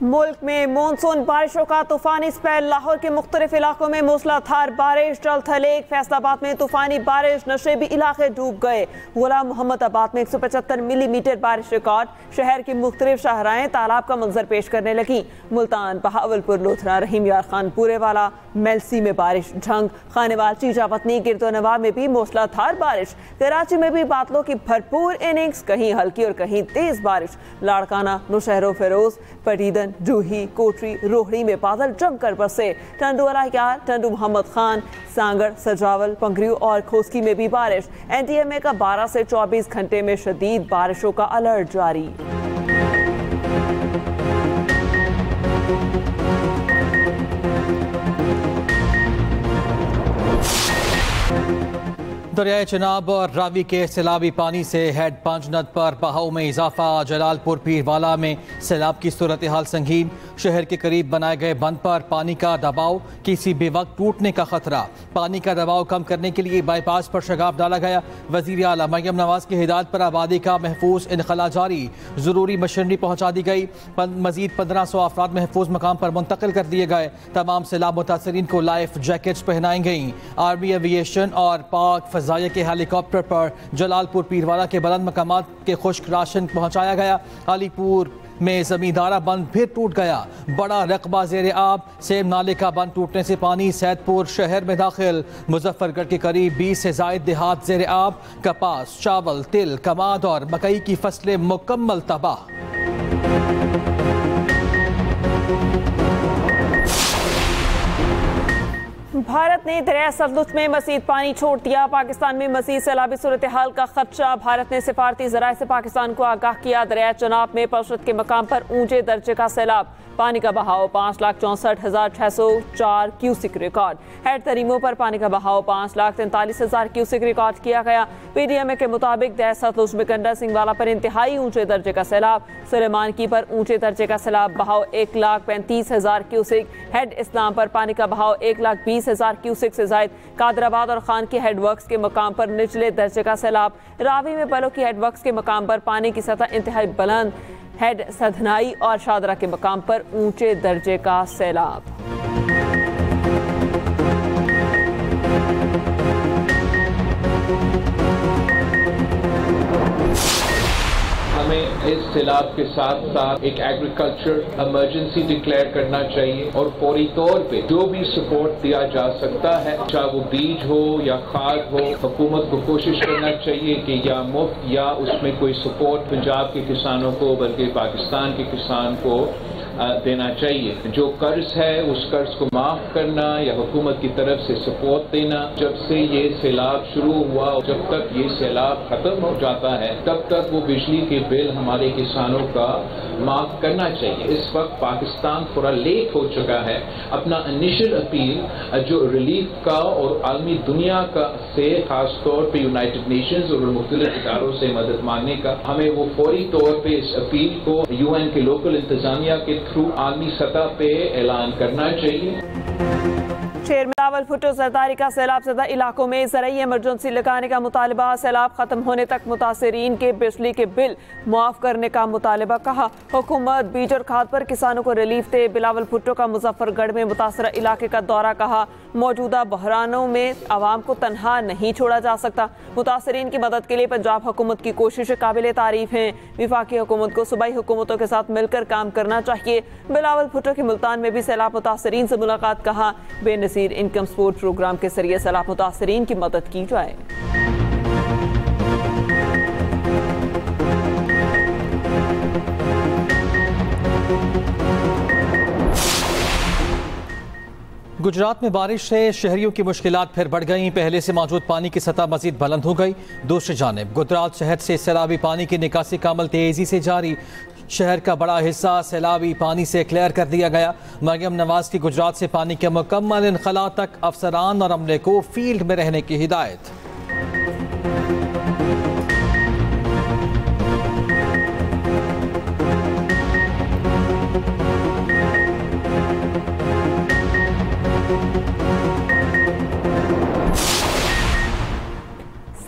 मुल्क में मानसून बारिशों का तूफानी स्पेल। लाहौर के मुख्तलिफ इलाकों में मूसलाधार बारिश। जल थलेग फैसलाबाद में तूफानी बारिश, नशेबी इलाके डूब गए। गुलाम मोहम्मद आबाद में 175 मिलीमीटर बारिश रिकॉर्ड। शहर की मुख्तलिफ शाहराएं तालाब का मंजर पेश करने लगी। मुल्तान, बहावलपुर, लोथरा, रहीम यार खान, पूरे वाला, मेलसी में बारिश। झंग, खानेवाल, चीजा पत्नी, गिरदोनवा में भी मूसलाधार बारिश। कराची में भी बादलों की भरपूर इनिंग्स, कहीं हल्की और कहीं तेज बारिश। लाड़काना, नौशहरो, फिरोज, पटीदन, जूही, कोटरी, रोहड़ी में बादल जमकर बरसे। टंडू अलायार, टंडू मोहम्मद खान, सांगड़, सजावल, पंगरियू और खोसकी में भी बारिश। NTMA का 12 से 24 घंटे में शदीद बारिशों का अलर्ट जारी। दरियाए चिनाब और रावी के सैलाबी पानी से हेड पांचनद पर बहाव में इजाफा। जलालपुर पीरवाला में सैलाब की सूरत हाल संगीन। शहर के करीब बनाए गए बंद पर पानी का दबाव किसी भी वक्त टूटने का खतरा। पानी का दबाव कम करने के लिए बाईपास पर शगाफ डाला गया। वजीर आला मरियम नवाज की हिदायत पर आबादी का महफूज इनखला जारी। जरूरी मशीनरी पहुँचा दी गई। मजीद 1500 अफराद महफूज मकाम पर मुंतकिल कर दिए गए। तमाम सैलाब मुतासरीन को लाइफ जैकेट्स पहनाई गई। आर्मी एविएशन और पाक फजाइया के हेलीकॉप्टर पर जलालपुर पीरवाला के बुलंद मकामात के खुश्क राशन पहुंचाया गया। अलीपुर में जमींदारा बंद फिर टूट गया। बड़ा रकबा जेर आब। सेम नाले का बंद टूटने से पानी सैदपुर शहर में दाखिल। मुजफ्फरगढ़ के करीब 20 से जायद देहात जेर आब। कपास, चावल, तिल, कमाद और मकई की फसलें मुकम्मल तबाह। भारत ने दरिया सतलुज में मजीद पानी छोड़ दिया। पाकिस्तान में मजीद सैलाबी सूरत हाल का खदशा। भारत ने सिफारती जराये से पाकिस्तान को आगाह किया। दरिया चनाब में पशत के मकाम पर ऊंचे दर्जे का सैलाब। पानी का बहाव 5,64,604 क्यूसिक रिकॉर्ड। हेड तरीमों पर पानी का बहाव 5,43,000 क्यूसिक रिकॉर्ड किया गया। PDMA के मुताबिक दरिया सतलुज में गंडा सिंगवाला पर इंतहाई ऊंचे दर्जे का सैलाब। सुलेमान की पर ऊंचे दर्जे का सैलाब, बहाव 1,35,000 क्यूसिक। हेड इस्लाम पर पानी का बहाव 1,20,000 क्यूसिक से जायद। कादराबाद और खान के हेडवर्क्स के मकाम पर निचले दर्जे का सैलाब। रावी में बलों की हेडवर्क्स के मकाम पर पानी की सतह इंतहाई बुलंद। हेड सधनाई और शादरा के मकाम पर ऊंचे दर्जे का सैलाब। हमें इस सैलाब के साथ साथ एक एग्रीकल्चर इमरजेंसी डिक्लेयर करना चाहिए और फौरी तौर पे जो भी सपोर्ट दिया जा सकता है, चाहे वो बीज हो या खाद हो, हुकूमत को कोशिश करना चाहिए कि या मुफ्त या उसमें कोई सपोर्ट पंजाब के किसानों को बल्कि पाकिस्तान के किसान को देना चाहिए। जो कर्ज है उस कर्ज को माफ करना या हुकूमत की तरफ से सपोर्ट देना। जब से ये सैलाब शुरू हुआ, जब तक ये सैलाब खत्म हो जाता है तब तक वो बिजली के बिल हमारे किसानों का माफ करना चाहिए। इस वक्त पाकिस्तान थोड़ा लेट हो चुका है। अपना इनिशियल अपील जो रिलीफ का और आलमी दुनिया का से खासतौर पर यूनाइटेड नेशंस और मुख्तलिफ इदारों से मदद मांगने का, हमें वो फौरी तौर पर इस अपील को UN के लोकल इंतजामिया के थ्रू आलमी सतह पे ऐलान करना चाहिए। शेर में बिलावल भुट्टो जरदारी का सैलाब ज़दा इलाकों में ज़रूरी इमरजेंसी लगाने का मुतालबा। सैलाब खत्म होने तक मुतासरीन के बिजली के बिल मुआफ करने का मुतालबा। कहा हुकूमत बीज और खाद पर किसानों को रिलीफ दे। बिलावल भुट्टो का मुजफ्फरगढ़ में मुतासरा इलाके का दौरा। कहा मौजूदा बहरानों में आवाम को तनहा नहीं छोड़ा जा सकता। मुतासरीन की मदद के लिए पंजाब हुकूमत की कोशिशें काबिल तारीफ हैं। विफाकी हुकूमत को सूबाई हुकूमतों के साथ मिलकर काम करना चाहिए। बिलावल भुट्टो की मुल्तान में भी सैलाब मुतासरीन से मुलाकात। कहा बेनज़ीर इनकम सपोर्ट प्रोग्राम के जरिए सैलाब मुतासरीन की मदद की जाए। गुजरात में बारिश से शहरियों की मुश्किलात फिर बढ़ गईं। पहले से मौजूद पानी की सतह मजीद बुलंद हो गई। दूसरी जानिब गुजरात शहर से सैलाबी पानी की निकासी का अमल तेजी से जारी। शहर का बड़ा हिस्सा सैलाबी पानी से क्लियर कर दिया गया। मरियम नवाज की गुजरात से पानी के मुकम्मल इनखला तक अफसरान और अमले को फील्ड में रहने की हिदायत।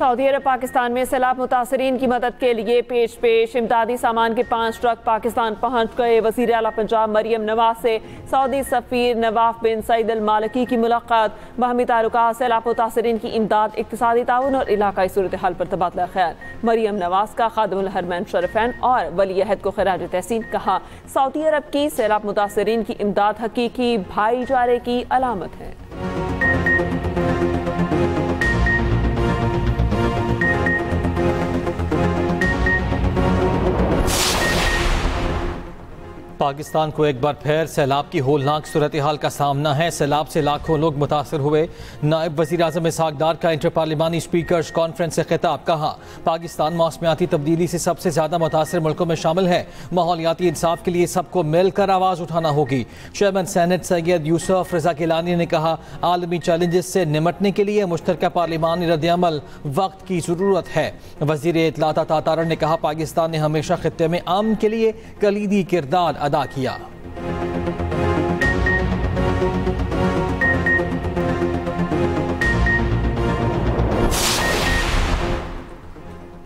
सऊदी अरब पाकिस्तान में सैलाब मुतासरीन की मदद के लिए पेश इमदादी सामान के 5 ट्रक पाकिस्तान पहुंच गए। वज़ीर आला पंजाब मरियम नवाज से सऊदी सफ़ीर नवाफ बिन सईद अल मालिकी की मुलाकात। बाहमी ताल्लुकात, सैलाब मुतासरीन की इमदाद, इक़्तिसादी ताउन और इलाकाई सूरत हाल पर तबादला ख्याल। मरियम नवाज का खादिमुल हरमैन शरीफैन और वली अहद को खिराज तहसीन। कहा, सऊदी अरब की सैलाब मुतासरीन की इमदाद हकीकी भाईचारे की अलामत है। पाकिस्तान को एक बार फिर सैलाब की होलनाक सूरत हाल का सामना है। सैलाब से लाखों लोग मुतासर हुए। नायब वज़ीर आज़म इसहाक डार का इंटर पार्लिमानी स्पीकर्स कॉन्फ्रेंस से खिताब। कहा, पाकिस्तान मौसमियाती तब्दीली से सबसे ज़्यादा मुतासर मुल्कों में शामिल है। माहौलियाती इंसाफ के लिए सबको मिलकर आवाज़ उठाना होगी। चेयरमैन सेनेट सैयद यूसुफ रज़ा गिलानी ने कहा, आलमी चैलेंजेस से निमटने के लिए मुश्तरका पार्लिमानी रद्द-ए-अमल वक्त की ज़रूरत है। वज़ीर इत्तलात तातारन ने कहा, पाकिस्तान ने हमेशा खित्ते में अमन के लिए कलीदी किरदार अदा किया।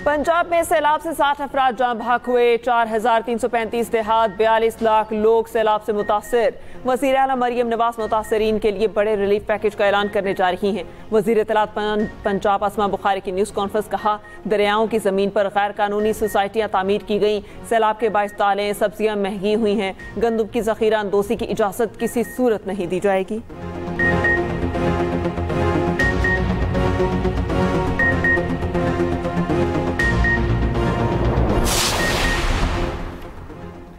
पंजाब में सैलाब से 60 अफराद जान बहक हुए। 4335 देहात, 42 लाख लोग सैलाब से मुतासर। वज़ीर आला मरियम नवाज मुतासरीन के लिए बड़े रिलीफ पैकेज का ऐलान करने जा रही हैं। वज़ीर इत्तलात पंजाब असमा बुखारी की न्यूज़ कॉन्फ्रेंस। कहा, दरियाओं की ज़मीन पर गैर कानूनी सोसाइटियाँ तामीर की गई। सैलाब के बाइस दालें सब्जियाँ महंगी हुई हैं। गंदम की ज़ख़ीरा अंदोज़ी की इजाज़त किसी सूरत नहीं दी जाएगी।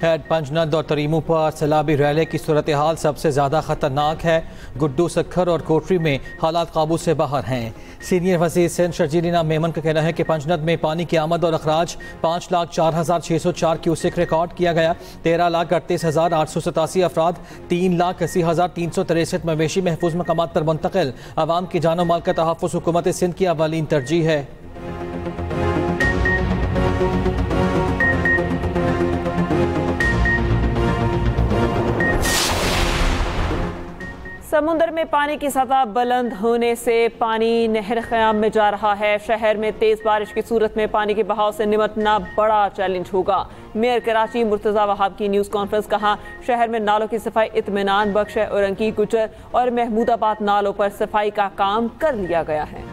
हेड पंजनद और तरीमू पर सैलाबी रैली की सूरत हाल सबसे ज़्यादा ख़तरनाक है। गुड्डू, सखर और कोटरी में हालात काबू से बाहर हैं। सीनियर वज़ीर सिंध शर्जीलीना मेमन का कहना है कि पंजनद में पानी की आमद और अखराज 5,04,604 क्यूसेक रिकॉर्ड किया गया। 13,38,887 अफराद, 3,80,363 मवेशी महफूज मकामात पर मुंतकिल। आवाम की जानो माल का तहफ़्फ़ुज़ हुकूमत सिंध की अवलीन तरजीह है। समुद्र में पानी की सतह बुलंद होने से पानी नहर ख़याम में जा रहा है। शहर में तेज़ बारिश की सूरत में पानी के बहाव से निमटना बड़ा चैलेंज होगा। मेयर कराची मुर्तज़ा वहाब की न्यूज़ कॉन्फ्रेंस। कहा, शहर में नालों की सफाई इत्मीनान बख्श है। औरंगी, गुजर और महमूदाबाद नालों पर सफाई का काम कर लिया गया है।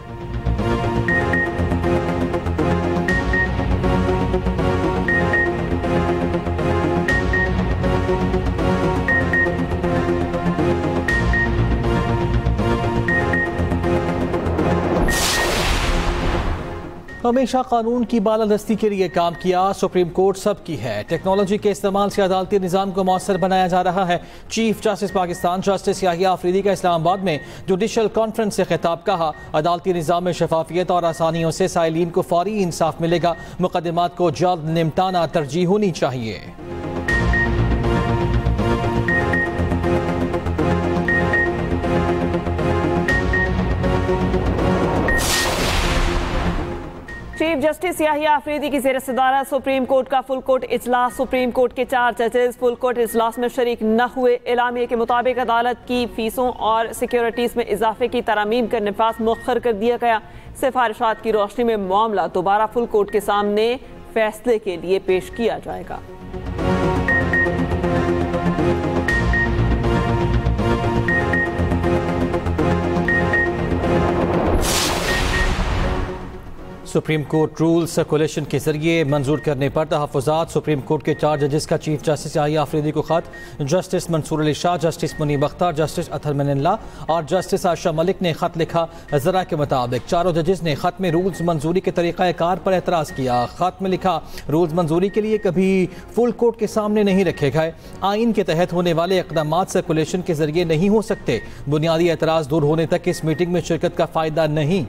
हमेशा कानून की बालादस्ती के लिए काम किया। सुप्रीम कोर्ट सबकी है। टेक्नोलॉजी के इस्तेमाल से अदालती निज़ाम को मौसर बनाया जा रहा है। Chief justice Pakistan justice Yahya Afridi का इस्लामाबाद में जुडिशल कॉन्फ्रेंस से खिताब। कहा, अदालती निज़ाम में शफाफियत और आसानियों से साइलीन को फौरी इंसाफ मिलेगा। मुकदमात को जल्द निमटाना तरजीह होनी चाहिए। चीफ जस्टिस याहिया अफरीदी की ज़ेर सदारत सुप्रीम कोर्ट का फुल कोर्ट इजलास। सुप्रीम कोर्ट के 4 जजेस फुल कोर्ट इजलास में शरीक न हुए। एलामिया के मुताबिक अदालत की फीसों और सिक्योरिटीज़ में इजाफे की तरमीम का नफाज मुअख्खर कर दिया गया। सिफारिशात की रोशनी में मामला दोबारा फुल कोर्ट के सामने फैसले के लिए पेश किया जाएगा। सुप्रीम कोर्ट रूल सर्कुलेशन के जरिए मंजूर करने पर तहफ़्फ़ुज़ात। सुप्रीम कोर्ट के 4 जजेस का चीफ जस्टिस याहिया अफरीदी को खत। Justice Mansoor Ali Shah, justice Munib Akhtar, justice Athar Minallah और जस्टिस आयशा मलिक ने खत लिखा। ज़रा के मुताबिक चारों जजेस ने खत में रूल्स मंजूरी के तरीक़ाकार पर एतराज़ किया। खत में लिखा, रूल्स मंजूरी के लिए कभी फुल कोर्ट के सामने नहीं रखे गए। आइन के तहत होने वाले इक़दामात सर्कुलेशन के जरिए नहीं हो सकते। बुनियादी एतराज़ दूर होने तक इस मीटिंग में शिरकत का फ़ायदा नहीं।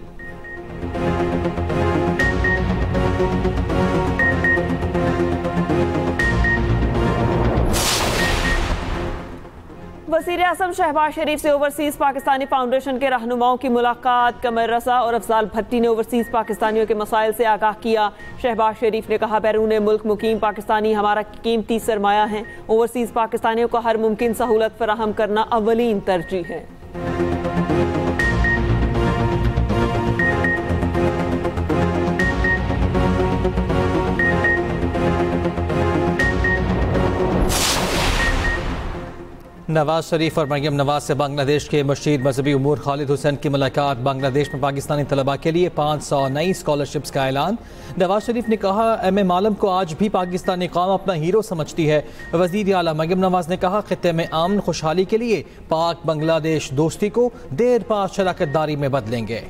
वज़ीर आज़म शहबाज शरीफ से ओवरसीज़ पाकिस्तानी फाउंडेशन के रहनुमाओं की मुलाकात। कमर रज़ा और अफजाल भट्टी ने ओवरसीज़ पाकिस्तानियों के मसाइल से आगाह किया। शहबाज शरीफ ने कहा, बैरून मुल्क मुकीम पाकिस्तानी हमारा कीमती सरमाया है। ओवरसीज़ पाकिस्तानियों को हर मुमकिन सहूलत फराहम करना अव्वलीन तरजीह है। नवाज शरीफ और मरियम नवाज से बांग्लादेश के मशीर मजहबी उमूर खालिद हुसैन की मुलाकात। बांग्लादेश में पाकिस्तानी तलबा के लिए 500 नई स्कॉलरशिप्स का ऐलान। नवाज शरीफ ने कहा, एम ए मालम को आज भी पाकिस्तानी कौम अपना हीरो समझती है। वजीर आला मरियम नवाज ने कहा, खित्ते में अमन खुशहाली के लिए पाक बांग्लादेश दोस्ती को देर पास शराकतदारी में बदलेंगे।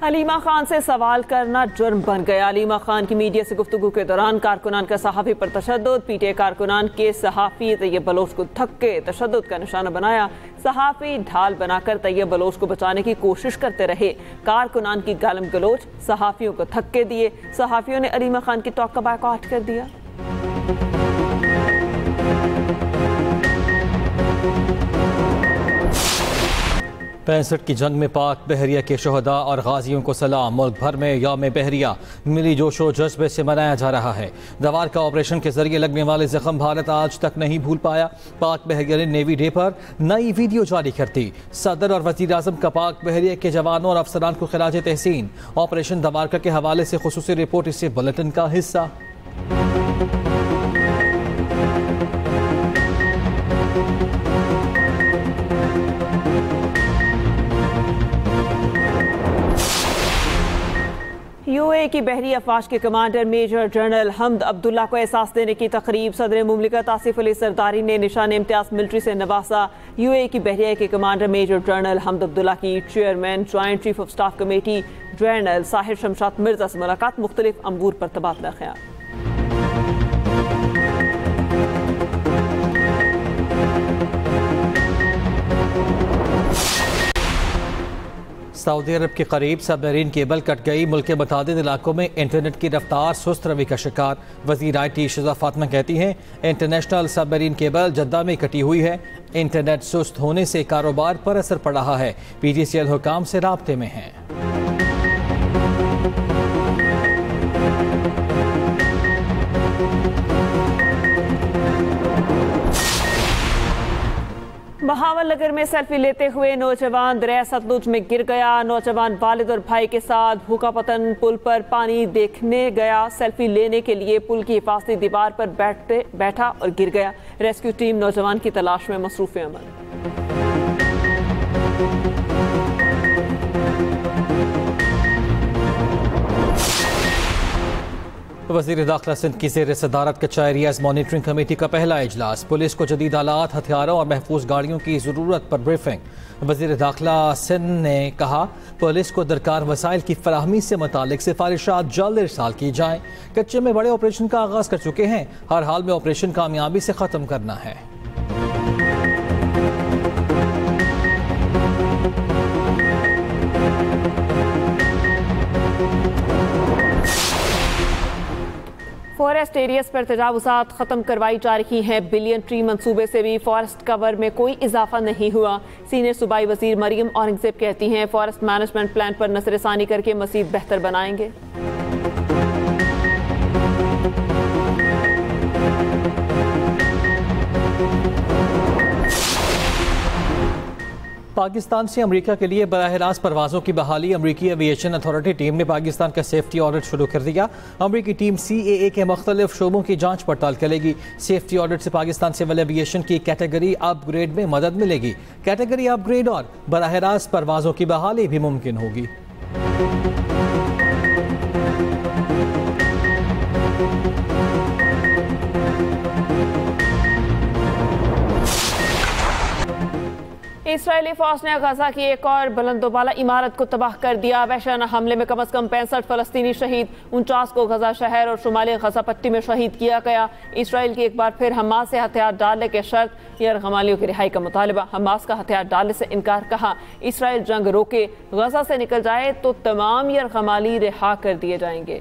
अलीमा खान से सवाल करना जुर्म बन गया। अलीमा खान की मीडिया से गुफ्तगू के दौरान कारकुनान का सहाफ़ी पर तशद्दुद। पीटीआई कारकुनान के सहाफ़ी तैयब बलोच को धक्के तशद्दुद का निशाना बनाया। सहाफ़ी ढाल बनाकर तैयब बलोच को बचाने की कोशिश करते रहे। कारकुनान की गालम गलोच, सहाफ़ियों को धक्के दिए। सहाफ़ियों ने अलीमा खान की टॉक का बायकॉट कर दिया। पैंसठ की जंग में पाक बहरिया के शहदा और गाजियों को सलाम। मुल्क भर में यौम बहरिया मिली जोशो जज्बे से मनाया जा रहा है। दवार का ऑपरेशन के जरिए लगने वाले जख्म भारत आज तक नहीं भूल पाया। पाक बहरिया ने नेवी डे पर नई वीडियो जारी कर दी। सदर और वजीर आजम का पाक बहरिया के जवानों और अफसरान को खिराज तहसीन। ऑपरेशन दवारका के हवाले से खुसूसी रिपोर्ट इस बुलेटिन का हिस्सा। यूए की बहरी अफवाज के कमांडर मेजर जनरल हमद अब्दुल्ला को एहसास देने की तकरीब। सदर मुमलिकत आसिफ अली सरदारी ने निशान इम्तियाज मिलिट्री से नवासा। यूए की बहरिया के कमांडर मेजर जनरल हमद अब्दुल्ला की chairman joint chief of staff committee general Sahir Shamshad Mirza से मुलाकात। मुख्तलिफ अमूर पर तबादला ख्याल। सऊदी अरब के करीब सबमरीन केबल कट गई। मुल्क के मुतादिद इलाकों में इंटरनेट की रफ्तार सुस्त रवि का शिकार। वज़ीर IT शुजा फातिमा कहती हैं, इंटरनेशनल सबमरीन केबल जद्दा में कटी हुई है। इंटरनेट सुस्त होने से कारोबार पर असर पड़ रहा है। PTCL हुकाम से राब्ते में हैं। बहावलनगर में सेल्फी लेते हुए नौजवान दरिया सतलुज में गिर गया। नौजवान वालिद और भाई के साथ भूखापतन पुल पर पानी देखने गया। सेल्फी लेने के लिए पुल की हिफाजती दीवार पर बैठा और गिर गया। रेस्क्यू टीम नौजवान की तलाश में मसरूफ अमल। वज़ीर दाखिला सिंध की ज़ेर सदारत कच्चा एरियाज मॉनिटरिंग कमेटी का पहला इजलास। पुलिस को जदीद आलात, हथियारों और महफूज गाड़ियों की ज़रूरत पर ब्रीफिंग। वज़ीर दाखिला सिंध ने कहा, पुलिस को दरकार वसाइल की फराहमी से मुतालिक सिफारिशात जल्द इरसाल की जाएँ। कच्चे में बड़े ऑपरेशन का आगाज़ कर चुके हैं। हर हाल में ऑपरेशन कामयाबी से ख़त्म करना है। फॉरेस्ट एरियाज पर तजावुज़ात ख़त्म करवाई जा रही हैं। बिलियन ट्री मंसूबे से भी फॉरेस्ट कवर में कोई इजाफा नहीं हुआ। सीनियर सूबाई वजीर मरियम औरंगजेब कहती हैं, फॉरेस्ट मैनेजमेंट प्लान पर नज़रसानी करके मज़ीद बेहतर बनाएंगे। पाकिस्तान से अमेरिका के लिए बराह रास्त परवाज़ों की बहाली। अमेरिकी एविएशन अथॉरिटी टीम ने पाकिस्तान का सेफ्टी ऑडिट शुरू कर दिया। अमेरिकी टीम CAA के मुख्तलिफ शोबों की जांच पड़ताल करेगी। सेफ्टी ऑडिट से पाकिस्तान सिविल एविएशन की कैटेगरी अपग्रेड में मदद मिलेगी। कैटेगरी अपग्रेड और बराह रास्त परवाज़ों की बहाली भी मुमकिन होगी। इस्राएली फौज ने गजा की एक और बुलंदोबाला इमारत को तबाह कर दिया। वहशाना हमले में कम अज कम 65 फलस्तीनी शहीद, 49 को गजा शहर और शुमाली गजा पट्टी में शहीद किया गया। इसराइल की एक बार फिर हमास से हथियार डालने के शर्त यरगमालियों की रिहाई का मुतालबा। हमास का हथियार डालने से इनकार। कहा, इसराइल जंग रोके, गजा से निकल जाए तो तमाम यरगमाली रिहा कर दिए जाएंगे।